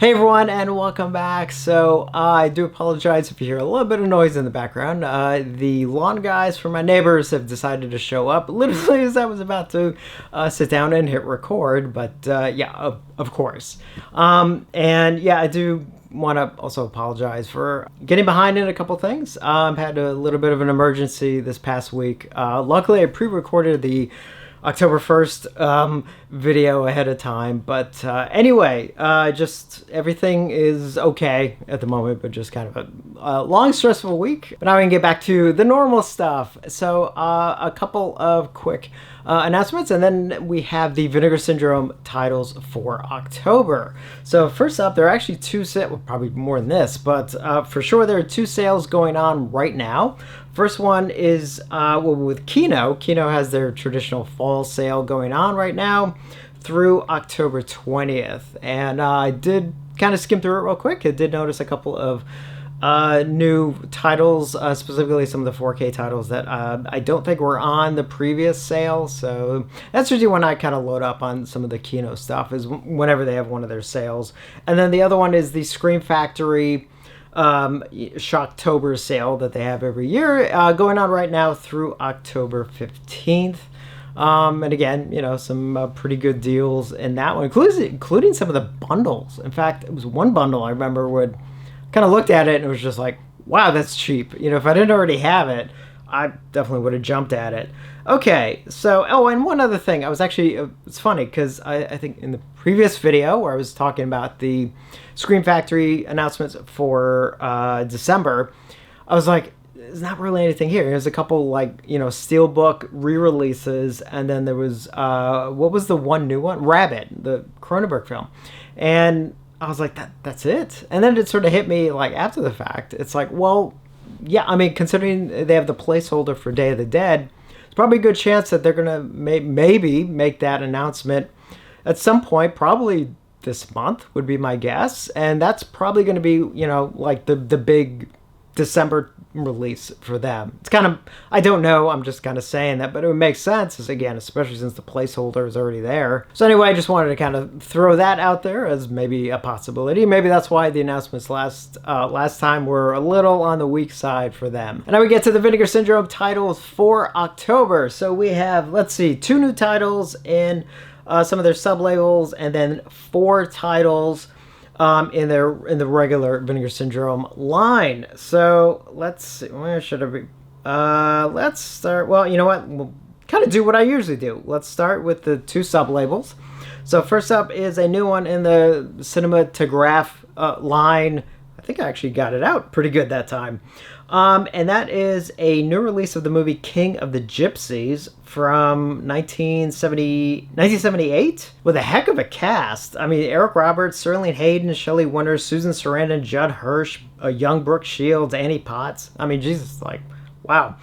Hey everyone, and welcome back. So I do apologize if you hear a little bit of noise in the background. The lawn guys from my neighbors have decided to show up literally as I was about to sit down and hit record. But yeah, of course. And yeah, I do want to also apologize for getting behind in a couple things. Had a little bit of an emergency this past week. Luckily, I pre-recorded the October 1st video ahead of time. But anyway, just everything is okay at the moment, but just kind of a long, stressful week. But now we can get back to the normal stuff. So a couple of quick announcements, and then we have the Vinegar Syndrome titles for October. So first up, there are actually two sales, well, probably more than this, but for sure there are two sales going on right now. First one is with Kino. Kino has their traditional fall sale going on right now through October 20th. And I did kind of skim through it real quick. I did notice a couple of new titles, specifically some of the 4K titles that I don't think were on the previous sale. So that's usually when I kind of load up on some of the Kino stuff, is whenever they have one of their sales. And then the other one is the Scream Factory Shocktober sale that they have every year, going on right now through October 15th. And again, you know, some pretty good deals in that one, including some of the bundles. In fact, it was one bundle I remember would kind of looked at it and it was just like, wow, that's cheap. You know, if I didn't already have it, I definitely would have jumped at it. Okay, so, oh, and one other thing. I was actually, it's funny because I think in the previous video where I was talking about the Scream Factory announcements for December, I was like, there's not really anything here. There's a couple, like, you know, Steelbook re-releases, and then there was, what was the one new one? Rabbit, the Cronenberg film. And I was like, that's it? And then it sort of hit me, like, after the fact. It's like, well, yeah, I mean, considering they have the placeholder for Day of the Dead, it's probably a good chance that they're going to maybe make that announcement at some point, probably this month would be my guess. And that's probably going to be, you know, like the big December release for them. It's kind of, I don't know, I'm just kind of saying that, but it would make sense, as again, especially since the placeholder is already there. So anyway, I just wanted to kind of throw that out there as maybe a possibility. Maybe that's why the announcements last time were a little on the weak side for them. And now we get to the Vinegar Syndrome titles for October. So we have, let's see, 2 new titles in some of their sub-labels, and then 4 titles in the regular Vinegar Syndrome line. So let's see, where should I be? Let's start. Well, you know what? We'll kind of do what I usually do. Let's start with the 2 sub-labels. So first up is a new one in the Cinematograph line. I think I actually got it out pretty good that time. And that is a new release of the movie King of the Gypsies from 1978 with a heck of a cast. I mean, Eric Roberts, Sterling Hayden, Shelley Winters, Susan Sarandon, Judd Hirsch, young Brooke Shields, Annie Potts. I mean, Jesus, like, wow.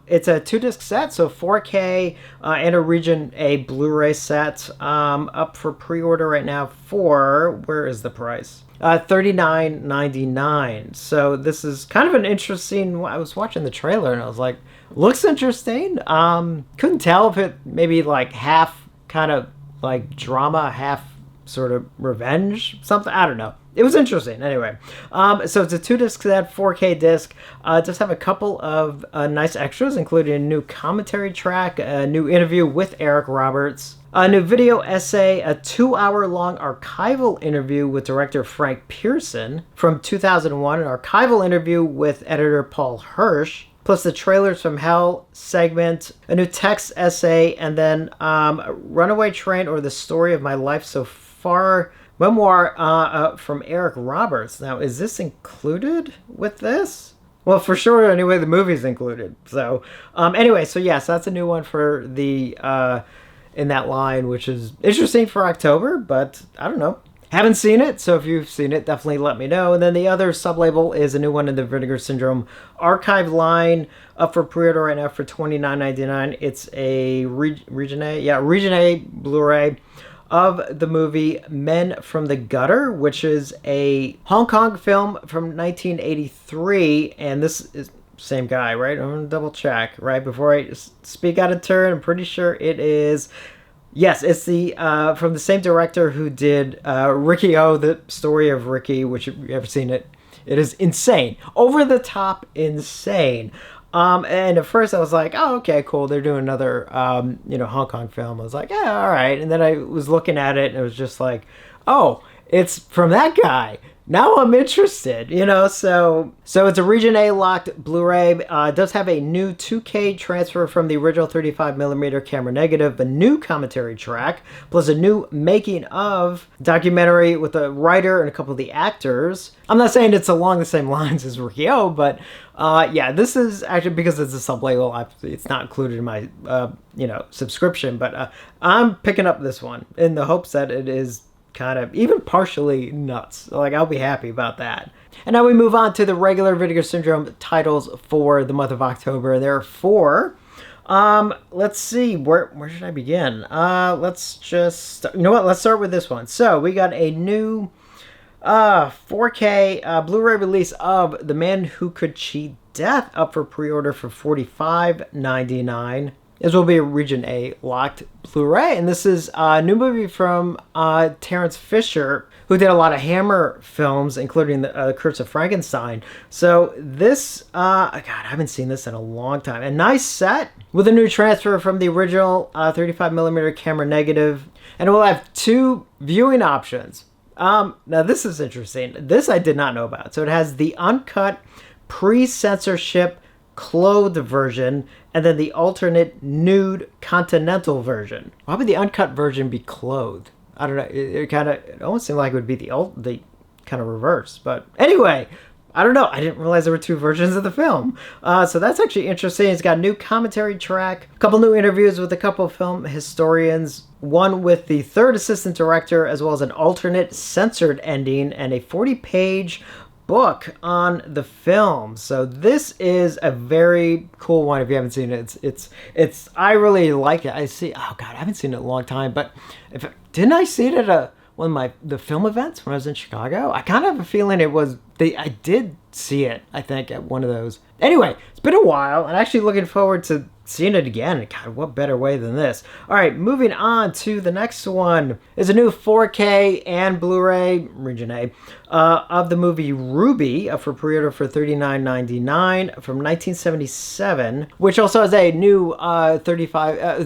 It's a 2-disc set, so 4K and a Region A Blu-ray set, up for pre-order right now for, where is the price? $39.99. So this is kind of an interesting, I was watching the trailer and I was like, looks interesting. Couldn't tell if it maybe like half kind of like drama, half sort of revenge, something. I don't know. It was interesting. Anyway, so it's a 2-disc set, 4K disc. Just have a couple of nice extras, including a new commentary track, a new interview with Eric Roberts, a new video essay, a 2-hour-long archival interview with director Frank Pearson from 2001, an archival interview with editor Paul Hirsch, plus the Trailers from Hell segment, a new text essay, and then Runaway Train, or the Story of My Life So Far memoir from Eric Roberts. Now, is this included with this? Well, for sure, anyway, the movie's included. So, anyway, so yes, that's a new one for the, in that line, which is interesting for October, but I don't know. Haven't seen it, so if you've seen it, definitely let me know. And then the other sub-label is a new one in the Vinegar Syndrome archive line, up for pre-order right now for $29.99. It's a Region A Blu-ray of the movie Men from the Gutter, which is a Hong Kong film from 1983, and this is same guy, right? I'm gonna double check right before I speak out of turn. I'm pretty sure it is Yes, it's the from the same director who did Ricky O, the story of Ricky, which if you've ever seen it, it is insane, over the top insane. And at first I was like, oh, okay, cool. They're doing another, Hong Kong film. I was like, yeah, all right. And then I was looking at it and it was just like, oh, it's from that guy. Now I'm interested, so it's a Region A locked Blu-ray. It does have a new 2K transfer from the original 35mm camera negative, a new commentary track, plus a new making of documentary with a writer and a couple of the actors. I'm not saying it's along the same lines as Rikio, but this is actually, because it's a sub-label, it's not included in my subscription, but I'm picking up this one in the hopes that it is kind of even partially nuts. Like, I'll be happy about that. And now we move on to the regular Vinegar Syndrome titles for the month of October. There are 4. Let's see, where should I begin? Let's just, let's start with this one. So we got a new 4K Blu-ray release of The Man Who Could Cheat Death, up for pre-order for $45.99. This will be a Region A locked Blu-ray, and this is a new movie from Terrence Fisher, who did a lot of Hammer films, including the Curse of Frankenstein. So this, God, I haven't seen this in a long time. A nice set with a new transfer from the original 35mm camera negative, and it will have 2 viewing options. Now this is interesting. This I did not know about. So it has the uncut, pre-censorship, clothed version, and then the alternate nude continental version. Why would the uncut version be clothed? I don't know. It almost seemed like it would be the kind of reverse. But anyway, I don't know. I didn't realize there were 2 versions of the film. So that's actually interesting. It's got a new commentary track, a couple new interviews with a couple of film historians, one with the 3rd assistant director, as well as an alternate censored ending, and a 40-page book on the film. So this is a very cool one. If you haven't seen it, it's I really like it. I haven't seen it in a long time, but didn't I see it at one of the film events when I was in Chicago? I kind of have a feeling I did see it, I think, at one of those. Anyway, it's been a while, and actually looking forward to seeing it again. God, what better way than this? All right, moving on to the next one is a new 4K and Blu-ray, Region A, of the movie Ruby, for pre-order for $39.99 from 1977, which also has a new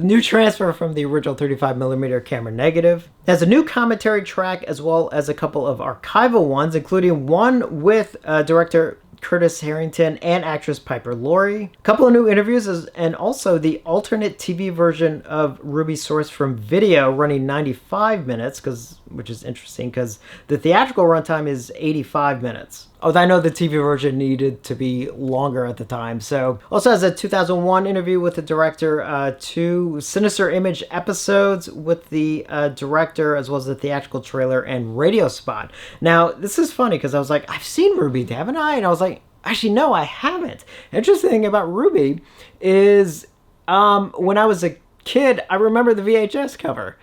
new transfer from the original 35mm camera negative. It has a new commentary track as well as a couple of archival ones, including one with director Curtis Harrington and actress Piper Laurie. A couple of new interviews and also the alternate TV version of Ruby sourced from video, running 95 minutes, which is interesting because the theatrical runtime is 85 minutes. Oh, I know the TV version needed to be longer at the time. So also has a 2001 interview with the director, 2 Sinister Image episodes with the director, as well as the theatrical trailer and radio spot. Now, this is funny because I was like, I've seen Ruby, haven't I? And I was like, actually, no, I haven't. Interesting thing about Ruby is when I was a kid, I remember the VHS cover,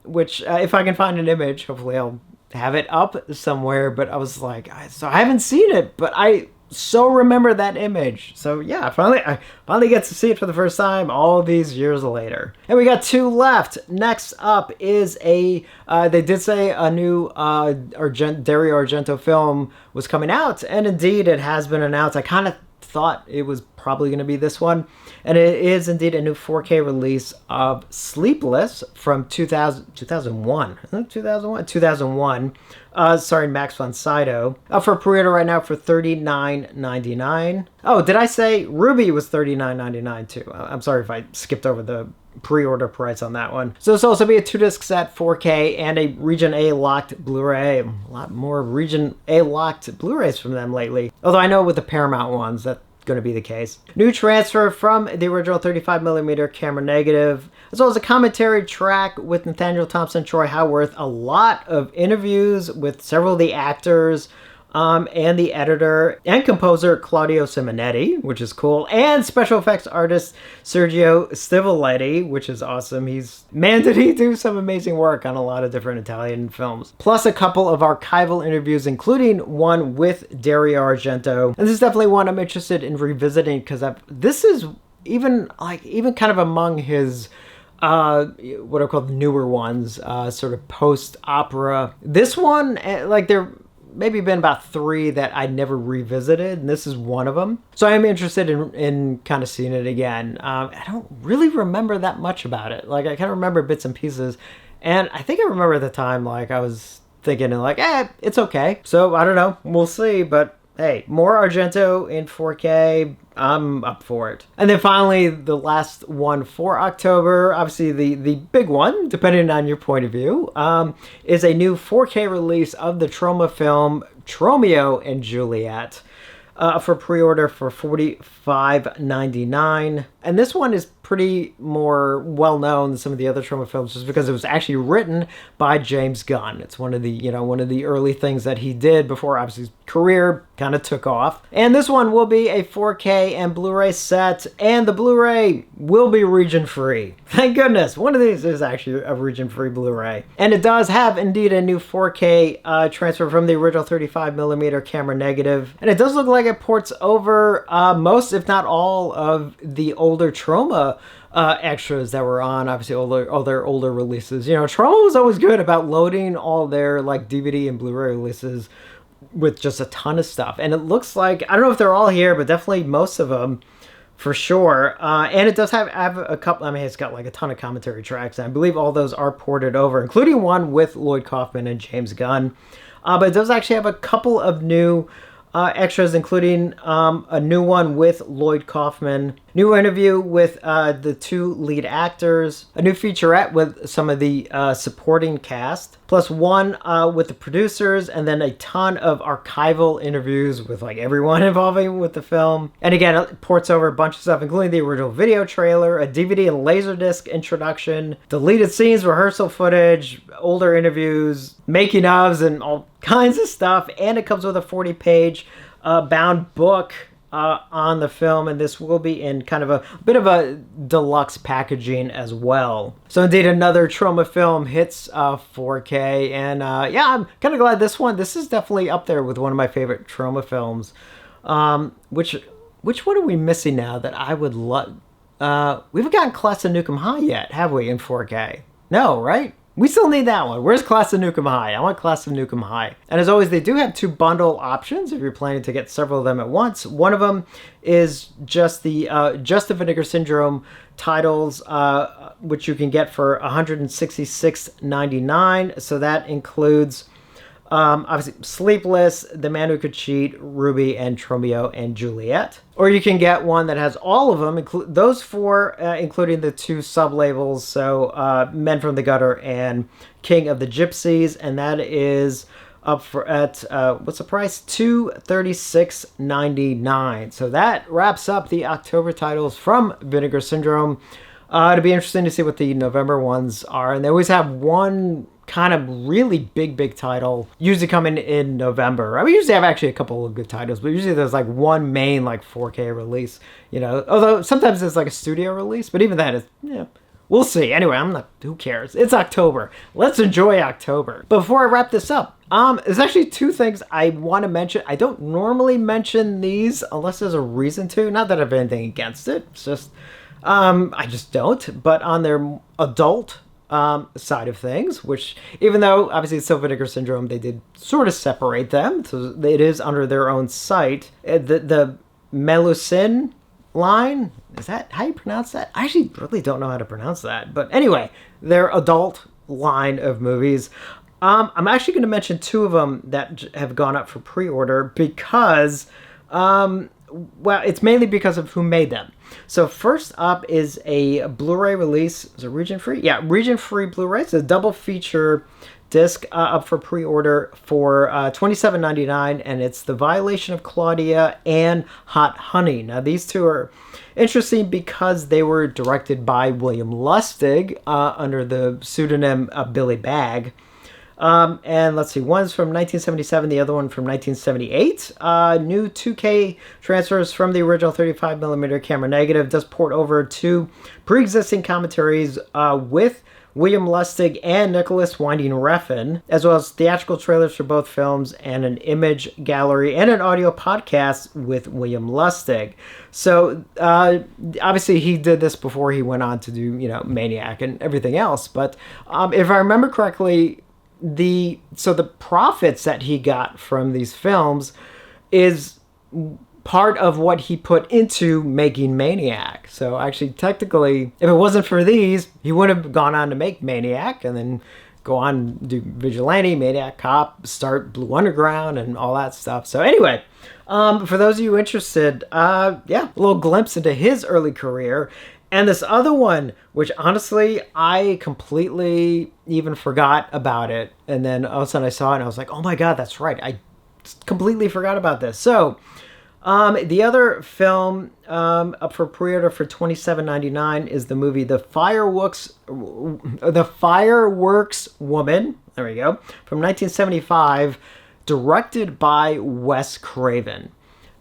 which if I can find an image, hopefully I'll have it up somewhere, but I was like, so I haven't seen it, but I so remember that image. So yeah, I finally get to see it for the first time all these years later. And we got 2 left. Next up is they did say a new Dario Argento film was coming out, and indeed it has been announced. I kind of thought it was probably going to be this one, and it is indeed a new 4K release of Sleepless from 2001, starring Max von Sydow, up for pre-order right now for $39.99. Oh, did I say Ruby was $39.99 too? I'm sorry if I skipped over the pre-order price on that one. So this will also be a 2-disc set, 4K, and a Region A locked Blu-ray. A lot more Region A locked Blu-rays from them lately. Although I know with the Paramount ones that's going to be the case. New transfer from the original 35mm camera negative, as well as a commentary track with Nathaniel Thompson, Troy Howarth, a lot of interviews with several of the actors, and the editor and composer Claudio Simonetti, which is cool, and special effects artist Sergio Stivoletti, which is awesome. Did he do some amazing work on a lot of different Italian films. Plus a couple of archival interviews, including one with Dario Argento. And this is definitely one I'm interested in revisiting because this is even kind of among his what are called newer ones, sort of post-opera. This one, like there maybe been about 3 that I never revisited, and this is one of them. So I am interested in kind of seeing it again. I don't really remember that much about it. Like I kind of remember bits and pieces, and I think I remember at the time, like I was thinking like, it's okay. So I don't know, we'll see, but hey, more Argento in 4K. I'm up for it. And then finally, the last one for October, obviously the big one, depending on your point of view, is a new 4K release of the Troma film Romeo and Juliet. For pre-order for $45.99. And this one is pretty more well-known than some of the other Troma films just because it was actually written by James Gunn. It's one of the early things that he did before obviously his career kind of took off. And this one will be a 4K and Blu-ray set, and the Blu-ray will be region-free. Thank goodness. One of these is actually a region-free Blu-ray. And it does have indeed a new 4K transfer from the original 35mm camera negative. And it does look like it ports over most, if not all, of the older Troma extras that were on, obviously, all their older releases. Troma was always good about loading all their like DVD and Blu-ray releases with just a ton of stuff. And it looks like, I don't know if they're all here, but definitely most of them for sure. And it does have a couple, I mean, it's got like a ton of commentary tracks, and I believe all those are ported over, including one with Lloyd Kaufman and James Gunn. But it does actually have a couple of new extras, including a new one with Lloyd Kaufman, new interview with the 2 lead actors, a new featurette with some of the supporting cast, plus one with the producers, and then a ton of archival interviews with like everyone involving with the film. And again, it ports over a bunch of stuff, including the original video trailer, a DVD and Laserdisc introduction, deleted scenes, rehearsal footage, older interviews, making ofs, and all kinds of stuff. And it comes with a 40-page bound book on the film, and this will be in kind of a bit of a deluxe packaging as well. So indeed, another Troma film hits 4K, and yeah, I'm kind of glad this is definitely up there with one of my favorite Troma films. Which one are we missing now that I would love? We haven't gotten Class of Nukem High yet, have we, in 4K? No, right? We still need that one. Where's Class of Nukem High? I want Class of Nukem High. And as always, they do have 2 bundle options if you're planning to get several of them at once. One of them is just the Vinegar Syndrome titles, which you can get for $166.99. So that includes obviously Sleepless, The Man Who Could Cheat, Ruby, and Romeo and Juliet. Or you can get one that has all of them, those 4, including the 2 sub-labels, so Men from the Gutter and King of the Gypsies, and that is up at, what's the price? $236.99. So that wraps up the October titles from Vinegar Syndrome. It'll be interesting to see what the November ones are, and they always have one kind of really big title usually coming in November. I mean, usually have actually a couple of good titles, but usually there's like one main like 4K release, although sometimes it's like a studio release, but even that is, we'll see. Anyway, who cares? It's October. Let's enjoy October. But before I wrap this up, there's actually 2 things I want to mention. I don't normally mention these unless there's a reason to, not that I have anything against it. It's just, I just don't, but on their adult side of things, which even though obviously it's still Vinegar Syndrome, they did sort of separate them, so it is under their own site. The Melusine line, is that how you pronounce that? I actually really don't know how to pronounce that, but anyway, their adult line of movies. I'm actually going to mention 2 of them that have gone up for pre-order because well, it's mainly because of who made them. So first up is a Blu-ray release. Is it region-free? Yeah, region-free Blu-ray. It's a double feature disc up for pre-order for $27.99, and it's The Violation of Claudia and Hot Honey. Now, these 2 are interesting because they were directed by William Lustig under the pseudonym Billy Bagg. And let's see, one's from 1977, the other one from 1978. New 2K transfers from the original 35mm camera negative, does port over 2 pre-existing commentaries with William Lustig and Nicholas Winding Refn, as well as theatrical trailers for both films and an image gallery and an audio podcast with William Lustig. So obviously he did this before he went on to do, Maniac and everything else. But if I remember correctly, the profits that he got from these films is part of what he put into making Maniac. So actually, technically, if it wasn't for these, he would have gone on to make Maniac and then go on and do Vigilante, Maniac Cop, start Blue Underground, and all that stuff. So anyway, for those of you interested, a little glimpse into his early career. And this other one, which honestly, I completely even forgot about it. And then all of a sudden I saw it and I was like, oh my God, that's right. I completely forgot about this. So the other film up for pre-order for $27.99 is the movie The Fireworks Woman. There we go. From 1975, directed by Wes Craven.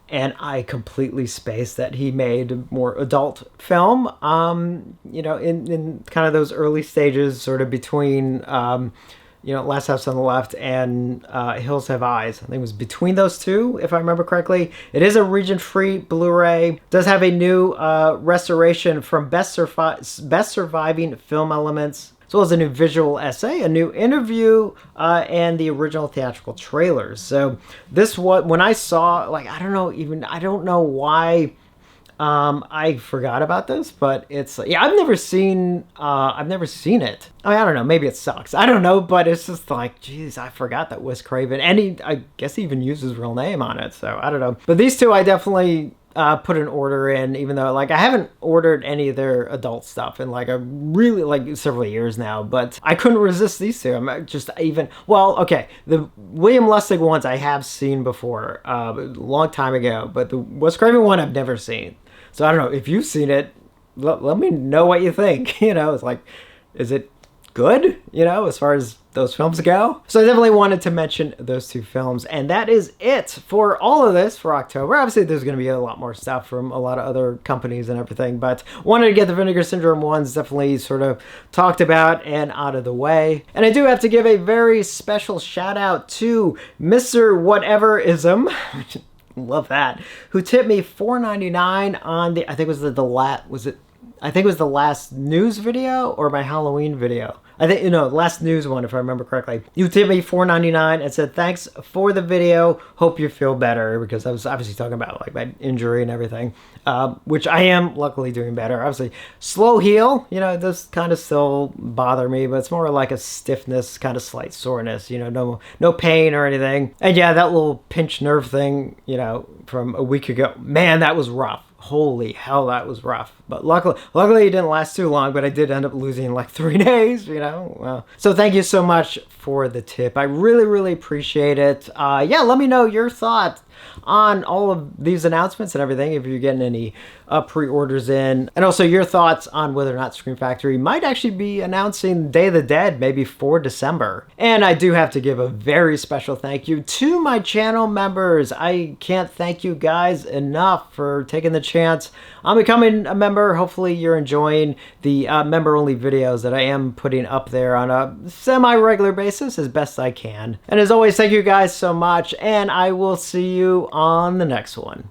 And I completely spaced that he made a more adult film, in kind of those early stages, sort of between, Last House on the Left and Hills Have Eyes. I think it was between those two, if I remember correctly. It is a region-free Blu-ray. Does have a new restoration from Best Surviving Film Elements, as well as a new visual essay, a new interview, and the original theatrical trailers. So this was, when I saw, I don't know why I forgot about this, but it's, I've never seen it. I don't know, maybe it sucks. I don't know, but it's just like, geez, I forgot that Wes Craven, and I guess he even used his real name on it, so I don't know. But these two I definitely put an order in, even though I haven't ordered any of their adult stuff in a really several years now, but I couldn't resist these two. I'm just the William Lustig ones I have seen before, a long time ago, but the Wes Craven one I've never seen. So I don't know if you've seen it. Let me know what you think. It's is it good? As far as those films go. So I definitely wanted to mention those two films, and that is it for all of this for October. Obviously, there's going to be a lot more stuff from a lot of other companies and everything, but wanted to get the Vinegar Syndrome ones definitely sort of talked about and out of the way. And I do have to give a very special shout out to Mr. Whateverism. Love that. Who tipped me $4.99 on the, I think it was the last news video or my Halloween video. I think, last news one, if I remember correctly. You tipped me $4.99 and said, thanks for the video. Hope you feel better, because I was obviously talking about my injury and everything, which I am luckily doing better. Obviously, slow heal, it does kind of still bother me, but it's more like a stiffness, kind of slight soreness, no pain or anything. And yeah, that little pinched nerve thing, from a week ago, man, that was rough. Holy hell, that was rough. But luckily it didn't last too long, but I did end up losing 3 days, Well, so thank you so much for the tip. I really, really appreciate it. Let me know your thoughts on all of these announcements and everything, if you're getting any pre-orders in, and also your thoughts on whether or not Scream Factory might actually be announcing Day of the Dead maybe for December. And I do have to give a very special thank you to my channel members. I can't thank you guys enough for taking the chance on becoming a member. Hopefully you're enjoying the member-only videos that I am putting up there on a semi-regular basis as best I can. And as always, thank you guys so much, and I will see you on the next one.